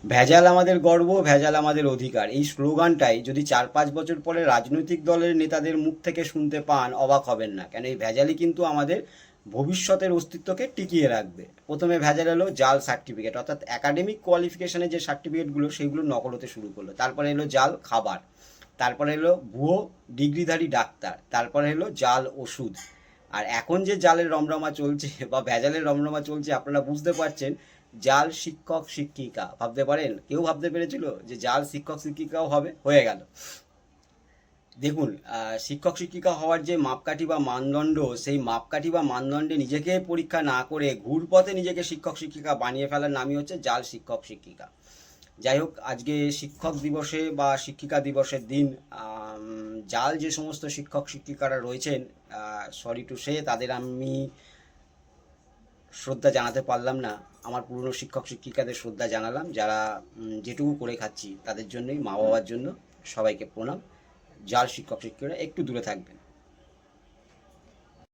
ভেজাল আমাদের গর্ব, ভেজাল আমাদের অধিকার, এই স্লোগানটাই যদি 4-5 বছর পরে রাজনৈতিক দলের নেতাদের মুখ থেকে শুনতে পান, অবাক হবেন না। কেন এই ভেজালই কিন্তু আমাদের ভবিষ্যতের অস্তিত্বকে টিকিয়ে রাখবে। প্রথমে ভেজাল এলো জাল সার্টিফিকেট, অর্থাৎ একাডেমিক কোয়ালিফিকেশনের যে সার্টিফিকেটগুলো সেইগুলো নকল হতে শুরু করলো। তারপরে এলো জাল খাবার, তারপরে এলো ভুয়ো ডিগ্রিধারী ডাক্তার, তারপরে এলো জাল ওষুধ। আর এখন যে জালের রমরমা চলছে বা ভেজালের রমরমা চলছে, আপনারা বুঝতে পারছেন। জাল শিক্ষক শিক্ষিকা, ভাবতে পারেন? কেউ ভাবতে পেরেছিল যে জাল শিক্ষক শিক্ষিকাও হবে? হয়ে গেল। দেখুন, শিক্ষক শিক্ষিকা হওয়ার যে মাপকাঠি বা মানদণ্ড, সেই মাপকাঠি বা মানদণ্ডে নিজেকে পরীক্ষা না করে ঘুরপথে নিজেকে শিক্ষক শিক্ষিকা বানিয়ে ফেলার নামই হচ্ছে জাল শিক্ষক শিক্ষিকা। যাই হোক, আজকে শিক্ষক দিবসে বা শিক্ষিকা দিবসের দিন জাল যে সমস্ত শিক্ষক শিক্ষিকারা রয়েছেন, সরি টু সে, তাদের আমি শ্রদ্ধা জানাতে পারলাম না। আমার পুরনো শিক্ষক শিক্ষিকাদের শ্রদ্ধা জানালাম, যারা যেটুকু করে খাচ্ছি তাদের জন্যই, মা বাবার জন্য। সবাইকে প্রণাম। জাল শিক্ষক শিক্ষিকারা একটু দূরে থাকবেন।